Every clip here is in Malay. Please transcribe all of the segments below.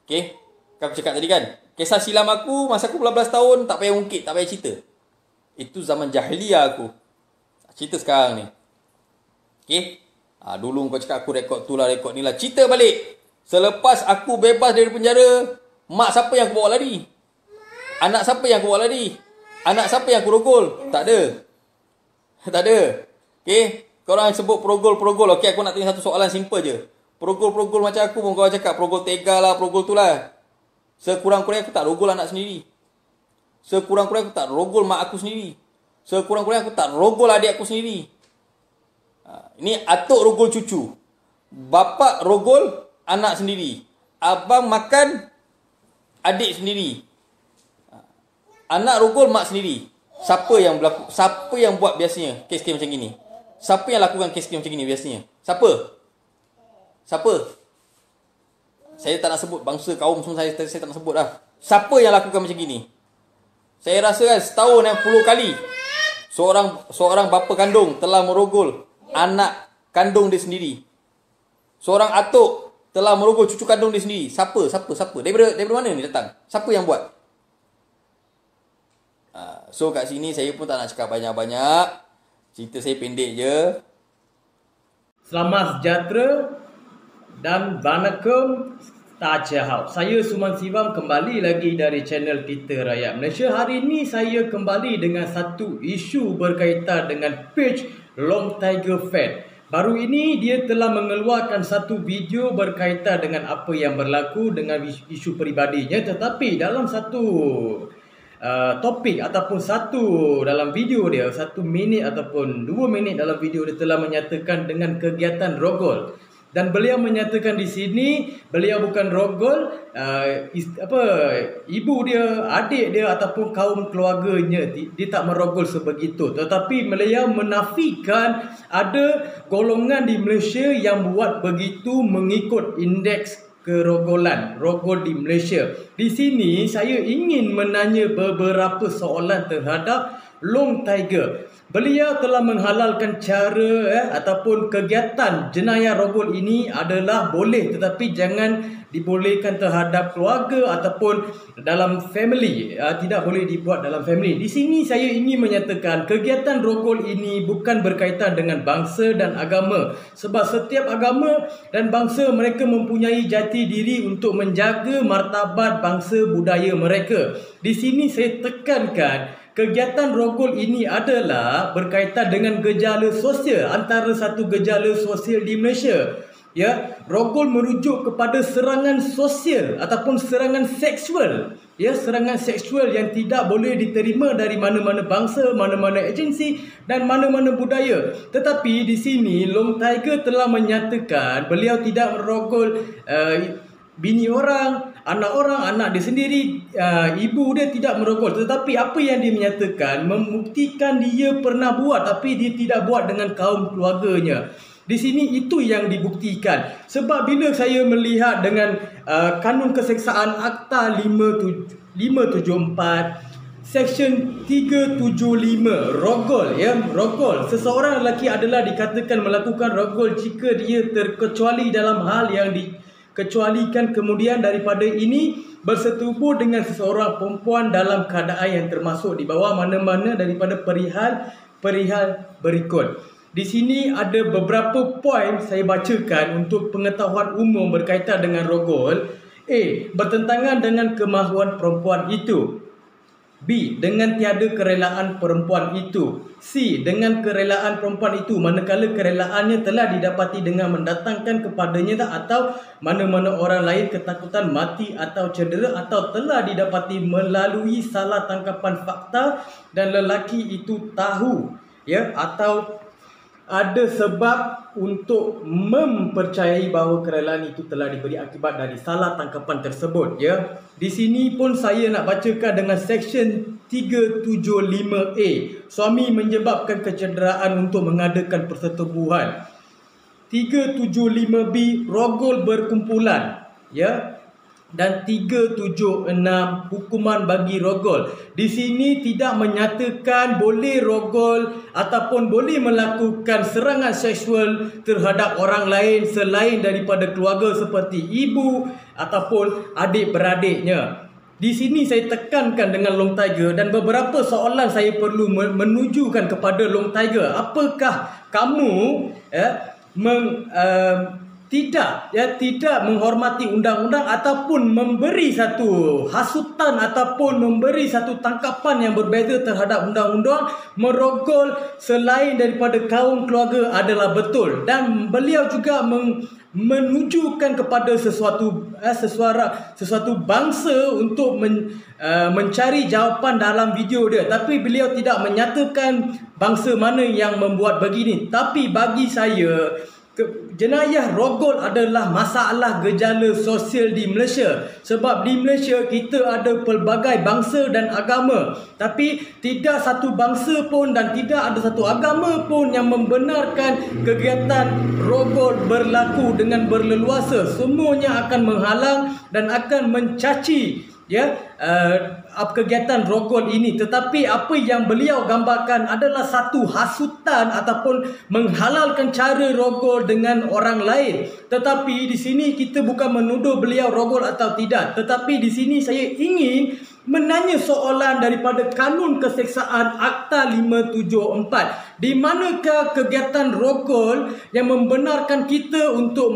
Okay, kan aku cakap tadi kan, kisah silam aku masa aku 18 tahun tak payah ungkit, tak payah cerita. Itu zaman jahiliah aku. Cerita sekarang ni. Okay, dulu kau cakap aku rekod tu lah, rekod ni lah. Cerita balik. Selepas aku bebas dari penjara, mak siapa yang aku bawa lari? Anak siapa yang aku bawa lari? Anak siapa yang aku rogol? Tak ada. Tak ada. Okay, korang sebut perogol-perogol. Okay, aku nak tanya satu soalan simple je. Perogol-perogol macam aku pun kau cakap perogol tega lah, perogol tu lah. Sekurang-kurangnya aku tak rogol anak sendiri. Sekurang-kurangnya aku tak rogol mak aku sendiri. Sekurang-kurangnya aku tak rogol adik aku sendiri. Ini atuk rogol cucu. Bapak rogol anak sendiri. Abang makan adik sendiri. Anak rogol mak sendiri. Siapa yang berlaku? Siapa yang buat biasanya kes-kes macam gini? Siapa yang lakukan kes-kes macam gini biasanya? Siapa? Siapa? Saya tak nak sebut bangsa, kaum semua saya tak nak sebut lah. Siapa yang lakukan macam gini? Saya rasa kan setahun yang 10 kali seorang bapa kandung telah merogol anak kandung dia sendiri. Seorang atuk telah merogol cucu kandung dia sendiri. Siapa? Daripada mana ni datang? Siapa yang buat? So kat sini saya pun tak nak cakap banyak-banyak. Cerita saya pendek je. Selamat sejahtera dan Vanakkam Tajahau. Saya Suman Sivam kembali lagi dari channel kita Rakyat Malaysia. Hari ini saya kembali dengan satu isu berkaitan dengan page Long Tiger Fan. Baru ini dia telah mengeluarkan satu video berkaitan dengan apa yang berlaku dengan isu peribadinya. Tetapi dalam satu topik ataupun dalam video dia, 1 minit ataupun 2 minit dalam video dia telah menyatakan dengan kegiatan rogol. Dan beliau menyatakan di sini beliau bukan rogol ibu dia, adik dia ataupun kaum keluarganya, dia tak merogol sebegitu. Tetapi beliau menafikan ada golongan di Malaysia yang buat begitu mengikut indeks kerogolan, rogol di Malaysia. Di sini saya ingin menanya beberapa soalan terhadap Long Tiger. Beliau telah menghalalkan cara ataupun kegiatan jenayah rogol ini adalah boleh, tetapi jangan dibolehkan terhadap keluarga ataupun dalam family. Tidak boleh dibuat dalam family. Di sini saya ingin menyatakan kegiatan rogol ini bukan berkaitan dengan bangsa dan agama. Sebab setiap agama dan bangsa mereka mempunyai jati diri untuk menjaga martabat bangsa budaya mereka. Di sini saya tekankan kegiatan rogol ini adalah berkaitan dengan gejala sosial, antara satu gejala sosial di Malaysia. Ya, rogol merujuk kepada serangan sosial ataupun serangan seksual. Ya, serangan seksual yang tidak boleh diterima dari mana-mana bangsa, mana-mana agensi dan mana-mana budaya. Tetapi di sini Long Tiger telah menyatakan beliau tidak merogol bini orang, anak dia sendiri, ibu dia tidak merogol. Tetapi apa yang dia menyatakan membuktikan dia pernah buat, tapi dia tidak buat dengan kaum keluarganya. Di sini itu yang dibuktikan. Sebab bila saya melihat dengan kanun keseksaan Akta 574 Section 375 rogol, ya, rogol. Seseorang lelaki adalah dikatakan melakukan rogol jika dia terkecuali dalam hal yang dikecualikan, kemudian daripada ini bersetubuh dengan seseorang perempuan dalam keadaan yang termasuk di bawah mana-mana daripada perihal berikut. Di sini ada beberapa poin saya bacakan untuk pengetahuan umum berkaitan dengan rogol. A. Bertentangan dengan kemahuan perempuan itu. B. Dengan tiada kerelaan perempuan itu. C. Dengan kerelaan perempuan itu manakala kerelaannya telah didapati dengan mendatangkan kepadanya atau mana-mana orang lain ketakutan mati atau cedera, atau telah didapati melalui salah tangkapan fakta dan lelaki itu tahu, ya, atau ada sebab untuk mempercayai bahawa kerelaan itu telah diberi akibat dari salah tangkapan tersebut, ya. Di sini pun saya nak bacakan dengan Section 375A. Suami menyebabkan kecederaan untuk mengadakan persetubuhan. 375B rogol berkumpulan, ya. dan 376 hukuman bagi rogol. Di sini tidak menyatakan boleh rogol ataupun boleh melakukan serangan seksual terhadap orang lain selain daripada keluarga seperti ibu ataupun adik-beradiknya. Di sini saya tekankan dengan Long Tiger dan beberapa soalan saya perlu menujukan kepada Long Tiger. Apakah kamu tidak menghormati undang-undang ataupun memberi satu hasutan ataupun memberi satu tangkapan yang berbeza terhadap undang-undang merogol selain daripada kaum keluarga adalah betul, dan beliau juga menunjukkan kepada sesuatu bangsa untuk mencari jawapan dalam video dia, tapi beliau tidak menyatakan bangsa mana yang membuat begini. Tapi bagi saya, jenayah rogol adalah masalah gejala sosial di Malaysia. Sebab di Malaysia kita ada pelbagai bangsa dan agama, tapi tidak satu bangsa pun dan tidak ada satu agama pun yang membenarkan kegiatan rogol berlaku dengan berleluasa. Semuanya akan menghalang dan akan mencaci kegiatan rogol ini. Tetapi apa yang beliau gambarkan adalah satu hasutan ataupun menghalalkan cara rogol dengan orang lain. Tetapi di sini kita bukan menuduh beliau rogol atau tidak, tetapi di sini saya ingin menanya soalan daripada kanun keseksaan Akta 574. Di manakah kegiatan rogol yang membenarkan kita untuk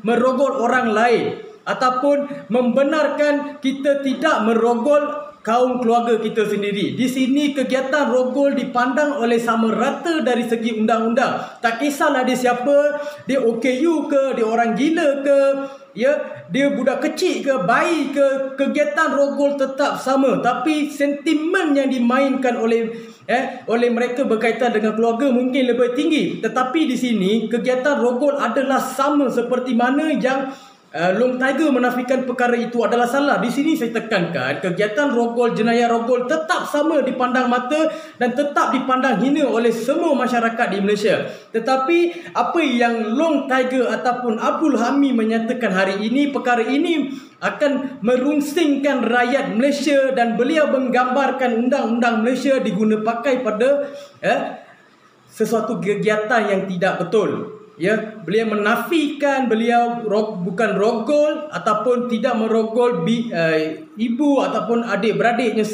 merogol orang lain ataupun membenarkan kita tidak merogol kaum keluarga kita sendiri? Di sini kegiatan rogol dipandang oleh sama rata dari segi undang-undang. Tak kisahlah dia siapa, dia OKU ke, dia orang gila ke, dia budak kecil ke, bayi ke, kegiatan rogol tetap sama. Tapi sentimen yang dimainkan oleh mereka berkaitan dengan keluarga mungkin lebih tinggi. Tetapi di sini kegiatan rogol adalah sama seperti mana yang Long Tiger menafikan perkara itu adalah salah. Di sini saya tekankan kegiatan rogol, jenayah rogol tetap sama dipandang mata dan tetap dipandang hina oleh semua masyarakat di Malaysia. Tetapi apa yang Long Tiger ataupun Abdul Hamid menyatakan hari ini, perkara ini akan merungsingkan rakyat Malaysia dan beliau menggambarkan undang-undang Malaysia diguna pakai pada sesuatu kegiatan yang tidak betul. Beliau menafikan beliau bukan rogol ataupun tidak merogol ibu ataupun adik-beradiknya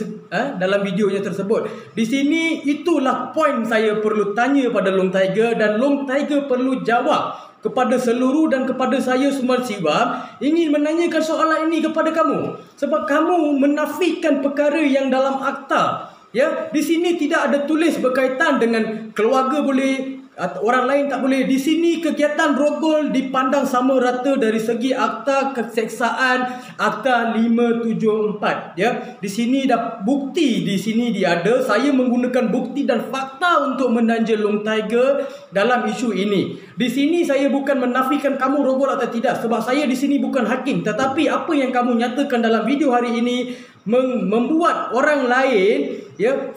dalam videonya tersebut. Di sini itulah poin saya perlu tanya pada Long Tiger, dan Long Tiger perlu jawab kepada seluruh dan kepada saya semua. Sebab ingin menanyakan soalan ini kepada kamu, sebab kamu menafikan perkara yang dalam akta. Di sini tidak ada tulis berkaitan dengan keluarga boleh, orang lain tak boleh. Di sini kegiatan rogol dipandang sama rata dari segi akta keseksaan Akta 574. Di sini dah bukti, di sini dia ada. Saya menggunakan bukti dan fakta untuk menanja Long Tiger dalam isu ini. Di sini saya bukan menafikan kamu rogol atau tidak, sebab saya di sini bukan hakim. Tetapi apa yang kamu nyatakan dalam video hari ini membuat orang lain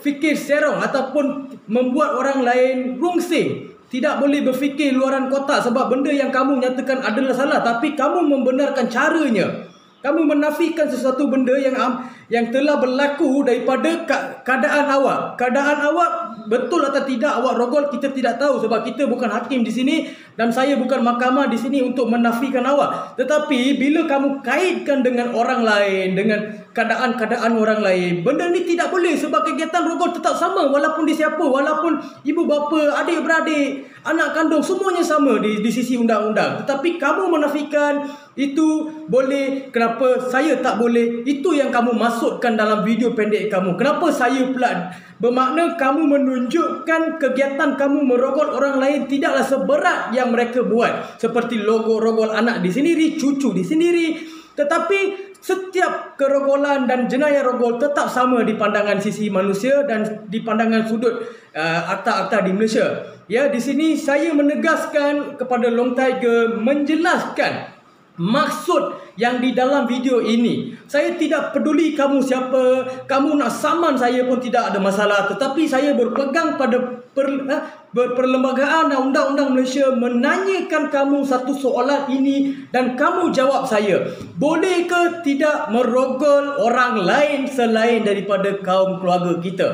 fikir serong ataupun membuat orang lain rungsing. Tidak boleh berfikir luaran kotak, sebab benda yang kamu nyatakan adalah salah, tapi kamu membenarkan caranya. Kamu menafikan sesuatu benda yang telah berlaku daripada keadaan awak. Keadaan awak betul atau tidak awak rogol, kita tidak tahu, sebab kita bukan hakim di sini dan saya bukan mahkamah di sini untuk menafikan awak. Tetapi bila kamu kaitkan dengan orang lain, dengan keadaan-keadaan orang lain, benda ni tidak boleh, sebab kegiatan rogol tetap sama walaupun di siapa, walaupun ibu bapa, adik-beradik, anak kandung, semuanya sama di sisi undang-undang. Tetapi kamu menafikan itu boleh, kenapa saya tak boleh? Itu yang kamu masukkan dalam video pendek kamu. Kenapa saya pula? Bermakna kamu menunjukkan kegiatan kamu merogol orang lain tidaklah seberat yang mereka buat. Seperti logo rogol anak di sendiri, cucu di sendiri. Tetapi setiap kerogolan dan jenayah rogol tetap sama di pandangan sisi manusia dan di pandangan sudut akta-akta di Malaysia. Di sini saya menegaskan kepada Long Tiger, menjelaskan maksud yang di dalam video ini. Saya tidak peduli kamu siapa, kamu nak saman saya pun tidak ada masalah. Tetapi saya berpegang pada perlembagaan dan undang-undang Malaysia menanyakan kamu satu soalan ini dan kamu jawab saya. Boleh ke tidak merogol orang lain selain daripada kaum keluarga kita?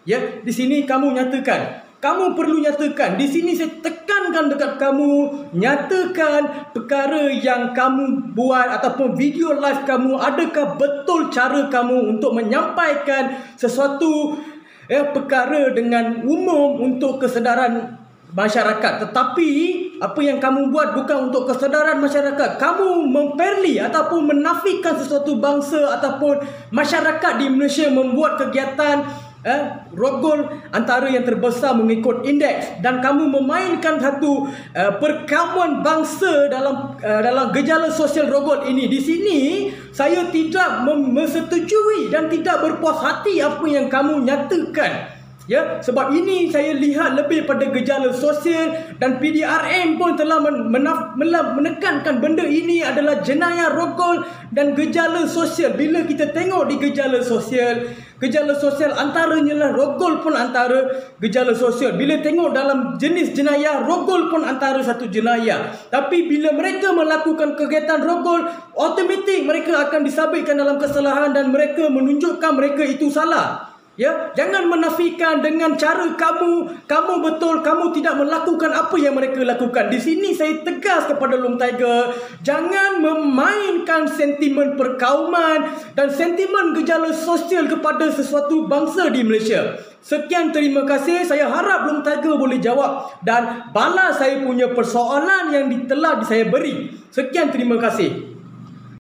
Ya, di sini kamu nyatakan. Kamu perlu nyatakan. Di sini saya tekankan dekat kamu, nyatakan perkara yang kamu buat ataupun video live kamu, adakah betul cara kamu untuk menyampaikan sesuatu perkara dengan umum untuk kesedaran masyarakat. Tetapi apa yang kamu buat bukan untuk kesedaran masyarakat. Kamu memperli ataupun menafikan sesuatu bangsa ataupun masyarakat di Malaysia membuat kegiatan rogol antara yang terbesar mengikut indeks, dan kamu memainkan satu perkamuan bangsa dalam gejala sosial rogol ini. Di sini saya tidak menyetujui dan tidak berpuas hati apa yang kamu nyatakan. Ya, sebab ini saya lihat lebih pada gejala sosial, dan PDRM pun telah menekankan benda ini adalah jenayah rogol dan gejala sosial. Bila kita tengok di gejala sosial antaranya lah rogol pun antara gejala sosial. Bila tengok dalam jenis jenayah, rogol pun antara satu jenayah. Tapi bila mereka melakukan kegiatan rogol, automatik mereka akan disabitkan dalam kesalahan dan mereka menunjukkan mereka itu salah. Ya, jangan menafikan dengan cara kamu betul, kamu tidak melakukan apa yang mereka lakukan. Di sini saya tegas kepada Long Tiger, jangan memainkan sentimen perkauman dan sentimen gejala sosial kepada sesuatu bangsa di Malaysia. Sekian, terima kasih. Saya harap Long Tiger boleh jawab dan balas saya punya persoalan yang telah saya beri. Sekian, terima kasih.